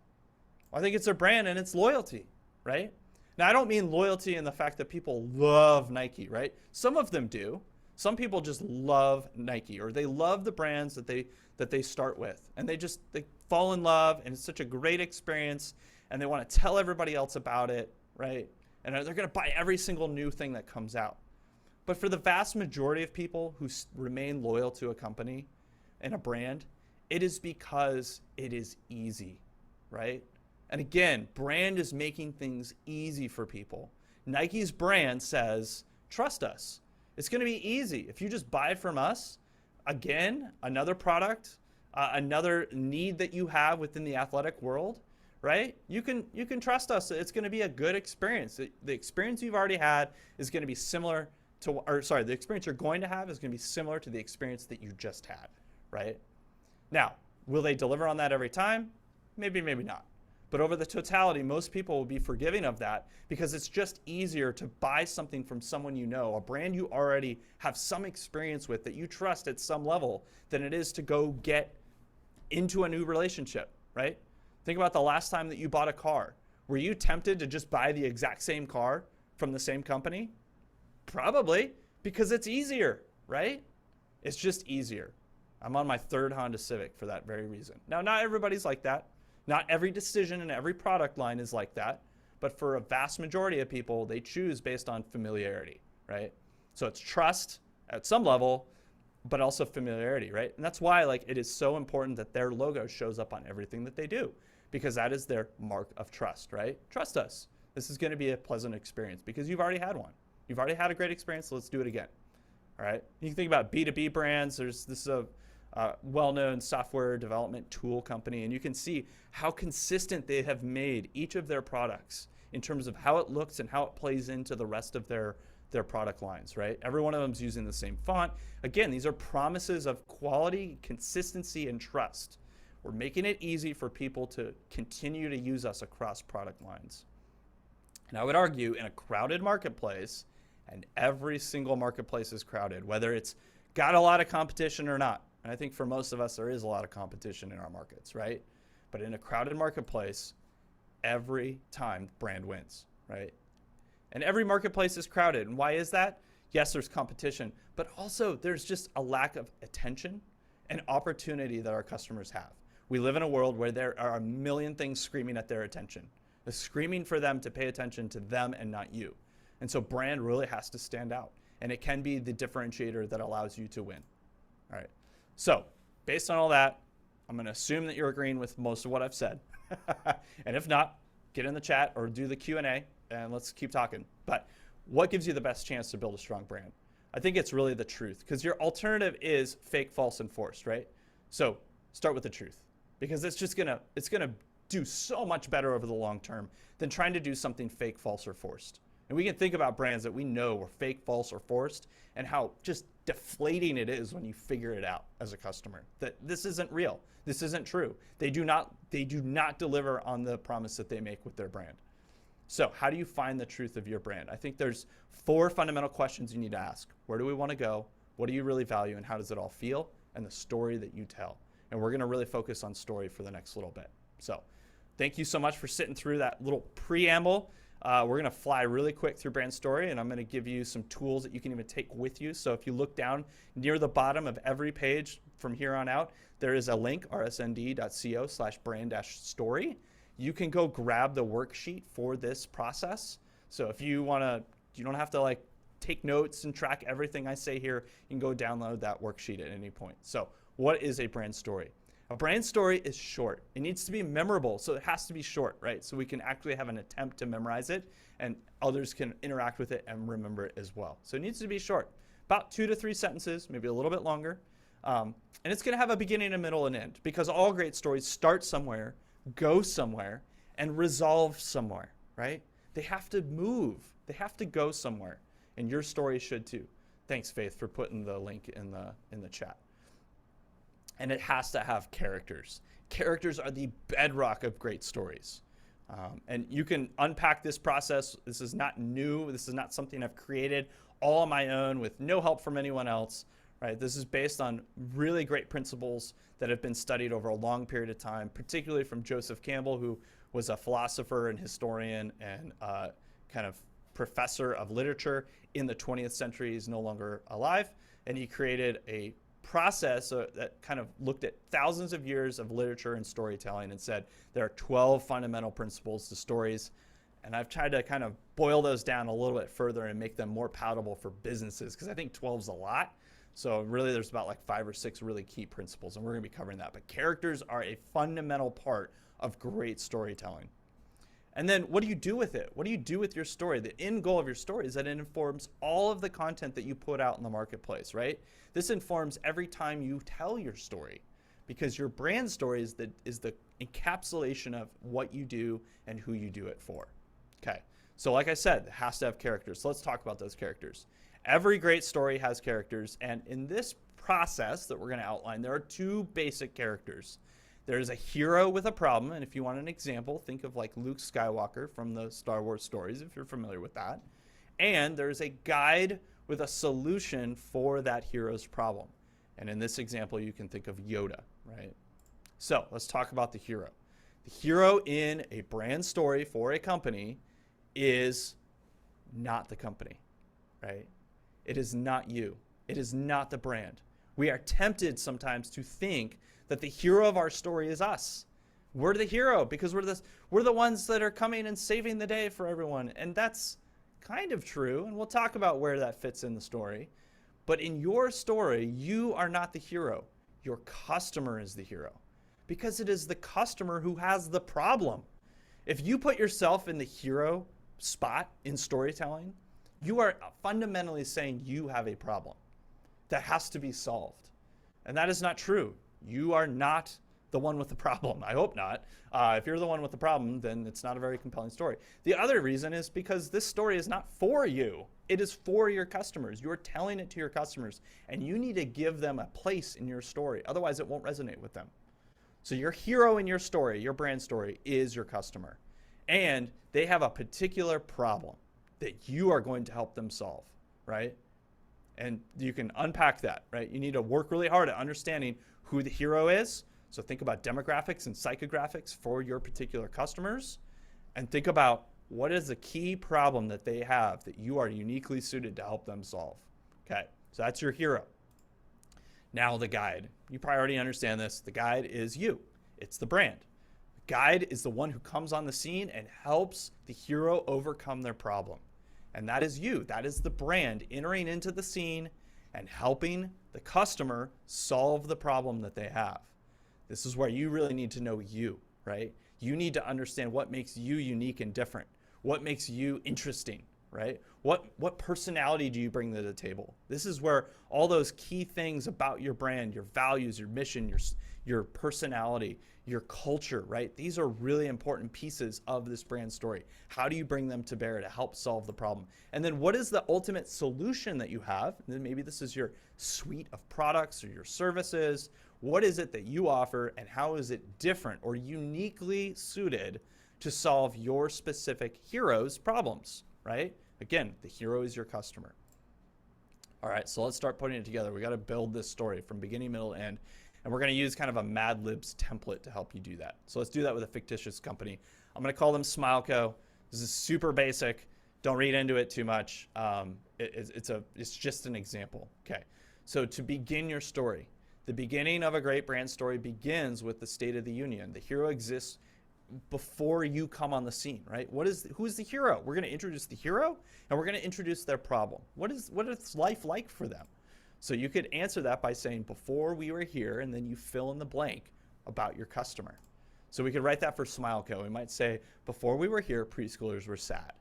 Well, I think it's their brand and its loyalty, right? Now, I don't mean loyalty in the fact that people love Nike, right? Some of them do. Some people just love Nike, or they love the brands that they start with, and they fall in love, and it's such a great experience, and they want to tell everybody else about it, right? And they're going to buy every single new thing that comes out. But for the vast majority of people who remain loyal to a company and a brand, it is because it is easy, right? And again, brand is making things easy for people. Nike's brand says, trust us. It's going to be easy. If you just buy from us, again, another product, another need that you have within the athletic world, right? You can trust us. It's going to be a good experience. The experience you've already had is going to be similar to, or sorry, the experience you're going to have is going to be similar to the experience that you just had, right? Now, will they deliver on that every time? Maybe, maybe not. But over the totality, most people will be forgiving of that because it's just easier to buy something from someone you know, a brand you already have some experience with that you trust at some level, than it is to go get into a new relationship, right? Think about the last time that you bought a car. Were you tempted to just buy the exact same car from the same company? Probably, because it's easier, right? It's just easier. I'm on my third Honda Civic for that very reason. Now, not everybody's like that. Not every decision in every product line is like that. But for a vast majority of people, they choose based on familiarity, right? So it's trust at some level, but also familiarity, right? And that's why it is so important that their logo shows up on everything that they do, because that is their mark of trust, right? Trust us. This is going to be a pleasant experience because you've already had one. You've already had a great experience, so let's do it again. All right. You can think about B2B brands. This is a well-known software development tool company, and you can see how consistent they have made each of their products in terms of how it looks and how it plays into the rest of their product lines, right? Every one of them is using the same font. Again, these are promises of quality, consistency, and trust. We're making it easy for people to continue to use us across product lines. And I would argue in a crowded marketplace, and every single marketplace is crowded, whether it's got a lot of competition or not. And I think for most of us, there is a lot of competition in our markets, right? But in a crowded marketplace, every time brand wins, right? And every marketplace is crowded. And why is that? Yes, there's competition, but also there's just a lack of attention and opportunity that our customers have. We live in a world where there are a million things screaming at their attention. They're screaming for them to pay attention to them and not you. And so brand really has to stand out. And it can be the differentiator that allows you to win. All right. So based on all that, I'm going to assume that you're agreeing with most of what I've said. And if not, get in the chat or do the Q&A and let's keep talking. But what gives you the best chance to build a strong brand? I think it's really the truth, because your alternative is fake, false, and forced, right? So start with the truth, because it's gonna do so much better over the long term than trying to do something fake, false, or forced. And we can think about brands that we know were fake, false, or forced, and how just deflating it is when you figure it out as a customer, that this isn't real. This isn't true. They do not deliver on the promise that they make with their brand. So how do you find the truth of your brand? I think there's 4 fundamental questions you need to ask. Where do we want to go? What do you really value? And how does it all feel? And the story that you tell. And we're going to really focus on story for the next little bit. So thank you so much for sitting through that little preamble. We're going to fly really quick through brand story, and I'm going to give you some tools that you can even take with you. So if you look down near the bottom of every page from here on out, there is a link, rsnd.co/brand-story. You can go grab the worksheet for this process. So if you want to, you don't have to take notes and track everything I say here. You can go download that worksheet at any point. So what is a brand story? A brand story is short. It needs to be memorable, so it has to be short, right? So we can actually have an attempt to memorize it, and others can interact with it and remember it as well. So it needs to be short, about 2 to 3 sentences, maybe a little bit longer. And it's going to have a beginning, a middle, and end, because all great stories start somewhere, go somewhere, and resolve somewhere, right? They have to move. They have to go somewhere, and your story should too. Thanks, Faith, for putting the link in the chat. And it has to have characters. Characters are the bedrock of great stories. And you can unpack this process. This is not new. This is not something I've created all on my own with no help from anyone else, right? This is based on really great principles that have been studied over a long period of time, particularly from Joseph Campbell, who was a philosopher and historian and kind of professor of literature in the 20th century. He's no longer alive. and he created a process that kind of looked at thousands of years of literature and storytelling and said there are 12 fundamental principles to stories. And I've tried to kind of boil those down a little bit further and make them more palatable for businesses, because I think 12 is a lot. So really there's about like 5 or 6 really key principles, and we're going to be covering that. But characters are a fundamental part of great storytelling. And then what do you do with it? What do you do with your story? The end goal of your story is that it informs all of the content that you put out in the marketplace, right? This informs every time you tell your story, because your brand story is the encapsulation of what you do and who you do it for. Okay, so like I said, it has to have characters. So let's talk about those characters. Every great story has characters, and in this process that we're going to outline, there are 2 basic characters. There's a hero with a problem, and if you want an example, think of like Luke Skywalker from the Star Wars stories, if you're familiar with that. And there's a guide with a solution for that hero's problem. And in this example, you can think of Yoda, right? So let's talk about the hero. The hero in a brand story for a company is not the company, right? It is not you. It is not the brand. We are tempted sometimes to think that the hero of our story is us. We're the hero because we're the ones that are coming and saving the day for everyone. And that's kind of true, and we'll talk about where that fits in the story. But in your story, you are not the hero. Your customer is the hero, because it is the customer who has the problem. If you put yourself in the hero spot in storytelling, you are fundamentally saying you have a problem that has to be solved. And that is not true. You are not the one with the problem. I hope not. If you're the one with the problem, then it's not a very compelling story. The other reason is because this story is not for you. It is for your customers. You're telling it to your customers, and you need to give them a place in your story. Otherwise, it won't resonate with them. So your hero in your story, your brand story, is your customer. And they have a particular problem that you are going to help them solve, right? And you can unpack that, right? You need to work really hard at understanding who the hero is. So think about demographics and psychographics for your particular customers, and think about what is the key problem that they have that you are uniquely suited to help them solve. Okay, so that's your hero. Now the guide. You probably already understand this. The guide is you. It's the brand. The guide is the one who comes on the scene and helps the hero overcome their problem. And that is you. That is the brand entering into the scene and helping the customer solve the problem that they have. This is where you really need to know you, right? You need to understand what makes you unique and different. What makes you interesting, right? What personality do you bring to the table? This is where all those key things about your brand, your values, your mission, your personality, your culture, right? These are really important pieces of this brand story. How do you bring them to bear to help solve the problem? And then what is the ultimate solution that you have? And then maybe this is your suite of products or your services. What is it that you offer, and how is it different or uniquely suited to solve your specific hero's problems, right? Again, the hero is your customer. All right, so let's start putting it together. We got to build this story from beginning, middle, end. And we're going to use kind of a Mad Libs template to help you do that. So let's do that with a fictitious company. I'm going to call them SmileCo. This is super basic. Don't read into it too much. It's just an example. Okay, so to begin your story, the beginning of a great brand story begins with the State of the Union. The hero exists before you come on the scene, right? Who is the hero? We're going to introduce the hero, and we're going to introduce their problem. What is life like for them? So you could answer that by saying, before we were here, and then you fill in the blank about your customer. So we could write that for SmileCo. We might say, before we were here, preschoolers were sad.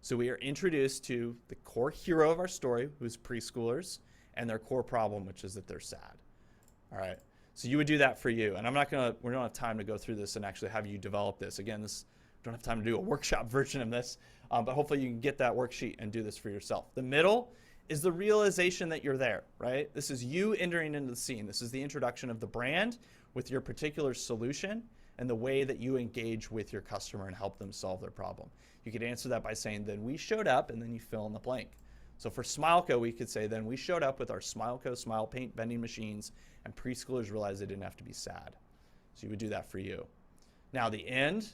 So we are introduced to the core hero of our story, who's preschoolers, and their core problem, which is that they're sad. All right, so you would do that for you. And we don't have time to go through this and actually have you develop this. Again, we don't have time to do a workshop version of this, but hopefully you can get that worksheet and do this for yourself. The middle is the realization that you're there, right? This is you entering into the scene. This is the introduction of the brand with your particular solution and the way that you engage with your customer and help them solve their problem. You could answer that by saying, then we showed up, and then you fill in the blank. So for SmileCo, we could say, then we showed up with our SmileCo Smile Paint vending machines, and preschoolers realized they didn't have to be sad. So you would do that for you. Now the end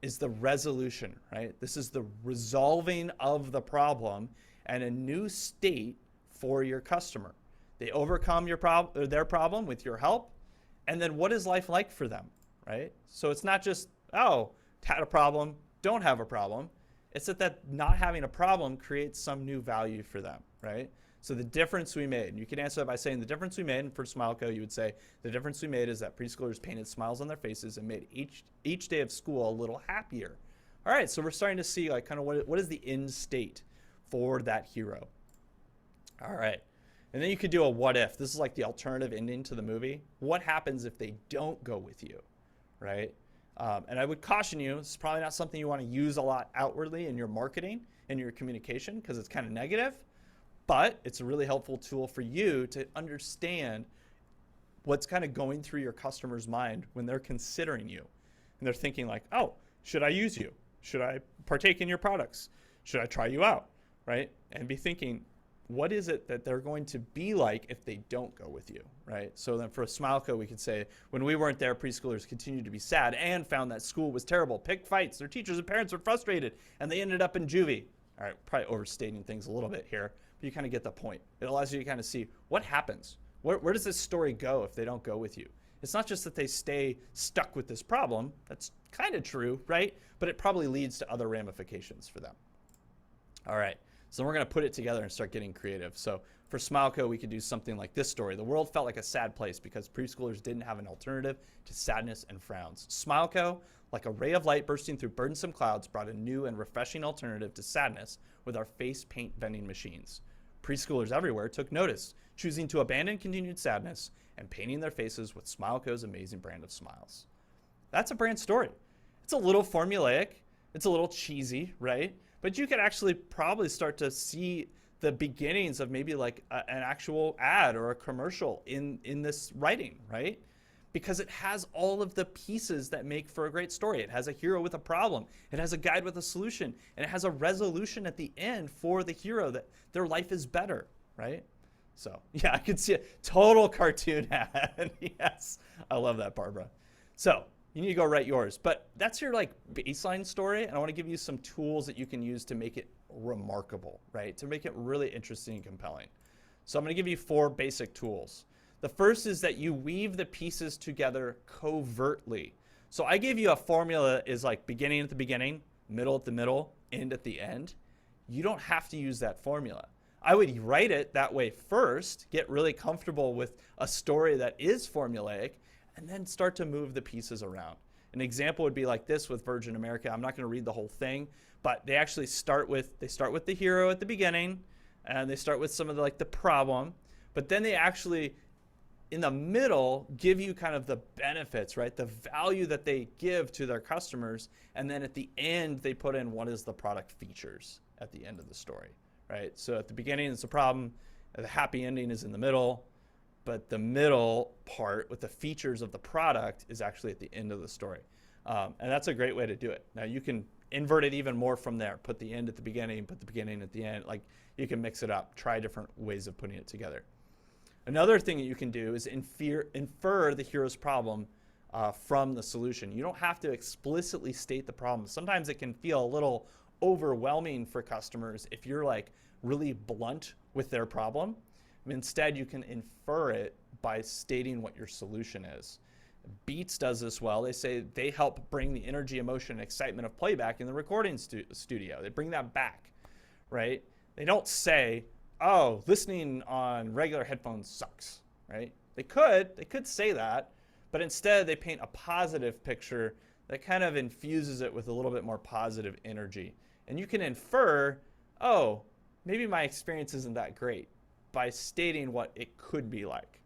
is the resolution, right? This is the resolving of the problem and a new state for your customer. They overcome their problem with your help. And then what is life like for them, right? So it's not just, oh, had a problem, don't have a problem. It's that not having a problem creates some new value for them, right? So the difference we made, you can answer that by saying the difference we made, and for SmileCo, you would say the difference we made is that preschoolers painted smiles on their faces and made each day of school a little happier. All right, so we're starting to see like kind of what is the end state for that hero. All right, and then you could do a what if. This is like the alternative ending to the movie. What happens if they don't go with you, right? And I would caution you, this is probably not something you want to use a lot outwardly in your marketing and your communication because it's kind of negative, but it's a really helpful tool for you to understand what's kind of going through your customer's mind when they're considering you. And they're thinking like, oh, should I use you? Should I partake in your products? Should I try you out, right? And be thinking, what is it that they're going to be like if they don't go with you, right? So then for a SmileCo, we could say, when we weren't there, preschoolers continued to be sad and found that school was terrible, picked fights, their teachers and parents were frustrated, and they ended up in juvie. All right, probably overstating things a little bit here, but you kind of get the point. It allows you to kind of see what happens. Where does this story go if they don't go with you? It's not just that they stay stuck with this problem. That's kind of true, right? But it probably leads to other ramifications for them. All right. So we're going to put it together and start getting creative. So for SmileCo, we could do something like this story. The world felt like a sad place because preschoolers didn't have an alternative to sadness and frowns. SmileCo, like a ray of light bursting through burdensome clouds, brought a new and refreshing alternative to sadness with our face paint vending machines. Preschoolers everywhere took notice, choosing to abandon continued sadness and painting their faces with SmileCo's amazing brand of smiles. That's a brand story. It's a little formulaic. It's a little cheesy, right? But you could actually probably start to see the beginnings of maybe like an actual ad or a commercial in this writing, right? Because it has all of the pieces that make for a great story. It has a hero with a problem. It has a guide with a solution. And it has a resolution at the end for the hero that their life is better, right? So yeah, I could see a total cartoon ad. Yes, I love that, Barbara. So you need to go write yours, but that's your like baseline story. And I want to give you some tools that you can use to make it remarkable, right? To make it really interesting and compelling. So I'm going to give you 4 basic tools. The first is that you weave the pieces together covertly. So I gave you a formula is like beginning at the beginning, middle at the middle, end at the end. You don't have to use that formula. I would write it that way first, get really comfortable with a story that is formulaic, and then start to move the pieces around. An example would be like this with Virgin America. I'm not going to read the whole thing, but they actually start with the hero at the beginning, and they start with some of the problem, but then they actually in the middle give you kind of the benefits, right? The value that they give to their customers, and then at the end they put in what is the product features at the end of the story, right? So at the beginning it's a problem, the happy ending is in the middle, but the middle part with the features of the product is actually at the end of the story. And that's a great way to do it. Now you can invert it even more from there. Put the end at the beginning, put the beginning at the end. Like you can mix it up, try different ways of putting it together. Another thing that you can do is infer the hero's problem from the solution. You don't have to explicitly state the problem. Sometimes it can feel a little overwhelming for customers if you're like really blunt with their problem. Instead, you can infer it by stating what your solution is. Beats does this well. They say they help bring the energy, emotion, and excitement of playback in the recording studio. They bring that back, right? They don't say, oh, listening on regular headphones sucks, right? They could say that, but instead they paint a positive picture that kind of infuses it with a little bit more positive energy. And you can infer, oh, maybe my experience isn't that great, by stating what it could be like.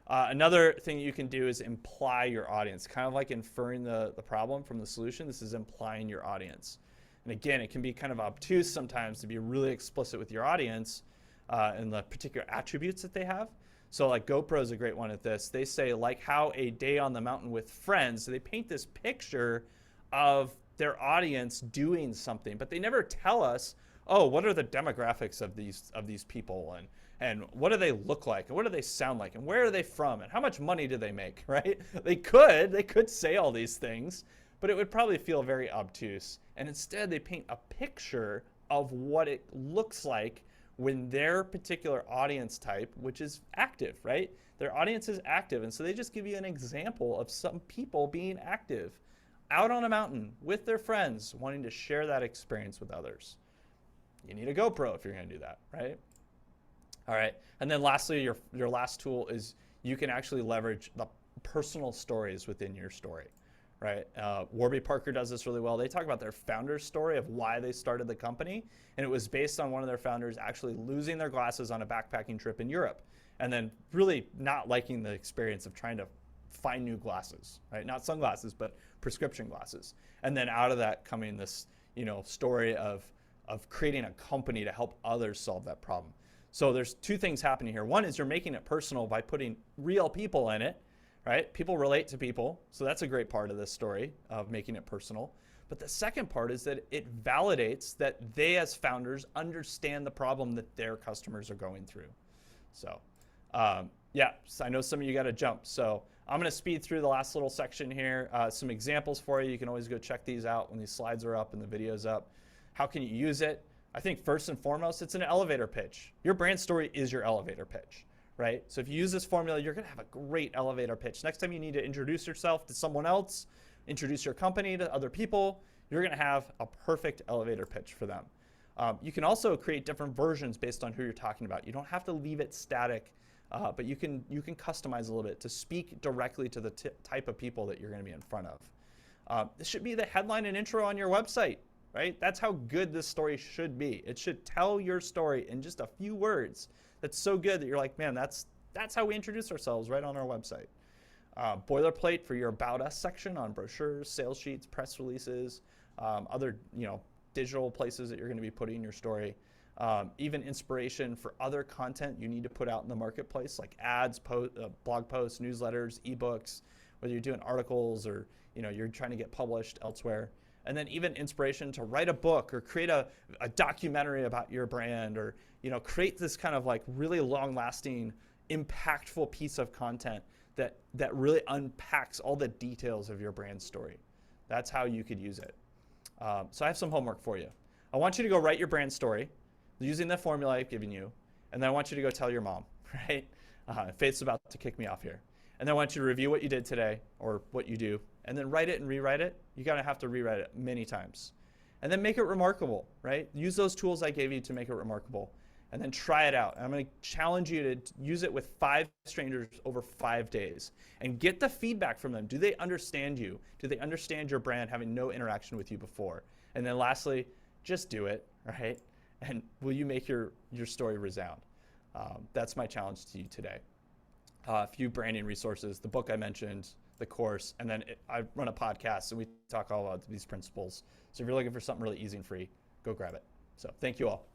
Another thing you can do is imply your audience, kind of like inferring the problem from the solution. This is implying your audience. And again, it can be kind of obtuse sometimes to be really explicit with your audience and the particular attributes that they have. So like GoPro is a great one at this. They say like how a day on the mountain with friends. So they paint this picture of their audience doing something, but they never tell us, oh, what are the demographics of these people, and what do they look like, and what do they sound like, and where are they from, and how much money do they make, right? They could say all these things, but it would probably feel very obtuse. And instead, they paint a picture of what it looks like when their particular audience type, which is active, right? Their audience is active. And so they just give you an example of some people being active out on a mountain with their friends, wanting to share that experience with others. You need a GoPro if you're going to do that, right? All right. And then lastly, your last tool is you can actually leverage the personal stories within your story, right? Warby Parker does this really well. They talk about their founder's story of why they started the company. And it was based on one of their founders actually losing their glasses on a backpacking trip in Europe and then really not liking the experience of trying to find new glasses, right? Not sunglasses, but prescription glasses. And then out of that coming this, story of creating a company to help others solve that problem. So there's two things happening here. One is you're making it personal by putting real people in it, right? People relate to people. So that's a great part of this story of making it personal. But the second part is that it validates that they as founders understand the problem that their customers are going through. So yeah, so I know some of you got to jump. So I'm going to speed through the last little section here. Some examples for you. You can always go check these out when these slides are up and the video's up. How can you use it? I think first and foremost, it's an elevator pitch. Your brand story is your elevator pitch, right? So if you use this formula, you're going to have a great elevator pitch. Next time you need to introduce yourself to someone else, introduce your company to other people, you're going to have a perfect elevator pitch for them. You can also create different versions based on who you're talking about. You don't have to leave it static, but you can customize a little bit to speak directly to the type of people that you're going to be in front of. This should be the headline and intro on your website. Right? That's how good this story should be. It should tell your story in just a few words. That's so good that you're like, man, that's how we introduce ourselves right on our website. Boilerplate for your About Us section on brochures, sales sheets, press releases, other digital places that you're going to be putting your story. Even inspiration for other content you need to put out in the marketplace, like ads, blog posts, newsletters, ebooks, whether you're doing articles or you're trying to get published elsewhere. And then even inspiration to write a book or create a documentary about your brand or, create this kind of like really long lasting, impactful piece of content that really unpacks all the details of your brand story. That's how you could use it. So I have some homework for you. I want you to go write your brand story using the formula I've given you. And then I want you to go tell your mom, right? Faith's about to kick me off here. And then I want you to review what you did today or what you do, and then write it and rewrite it. You're going to have to rewrite it many times. And then make it remarkable, right? Use those tools I gave you to make it remarkable. And then try it out. And I'm going to challenge you to use it with 5 strangers over 5 days. And get the feedback from them. Do they understand you? Do they understand your brand having no interaction with you before? And then lastly, just do it, right? And will you make your story resound? That's my challenge to you today. A few branding resources, the book I mentioned, the course, and then I run a podcast and we talk all about these principles. So if you're looking for something really easy and free, go grab it. So thank you all.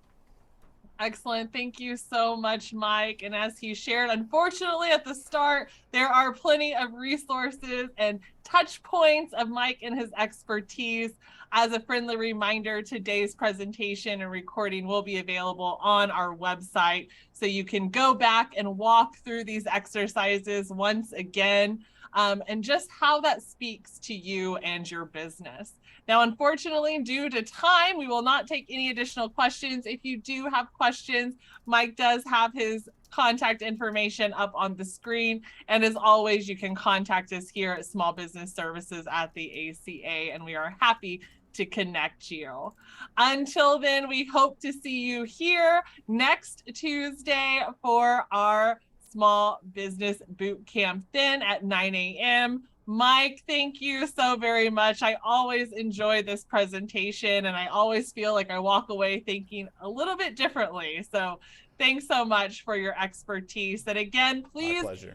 Excellent. Thank you so much, Mike. And as he shared, unfortunately at the start, there are plenty of resources and touch points of Mike and his expertise. As a friendly reminder, today's presentation and recording will be available on our website. So you can go back and walk through these exercises once again, and just how that speaks to you and your business. Now, unfortunately, due to time, we will not take any additional questions. If you do have questions, Mike does have his contact information up on the screen. And as always, you can contact us here at Small Business Services at the ACA, and we are happy to connect you. Until then, we hope to see you here next Tuesday for our Small Business Boot Camp then at 9 a.m. Mike, thank you so very much. I always enjoy this presentation and I always feel like I walk away thinking a little bit differently. So thanks so much for your expertise. And again, please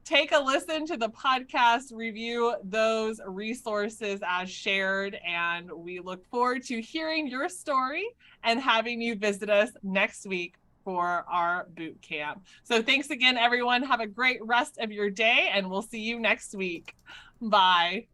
take a listen to the podcast, review those resources as shared, and we look forward to hearing your story and having you visit us next week for our boot camp. So thanks again, everyone. Have a great rest of your day, and we'll see you next week. Bye.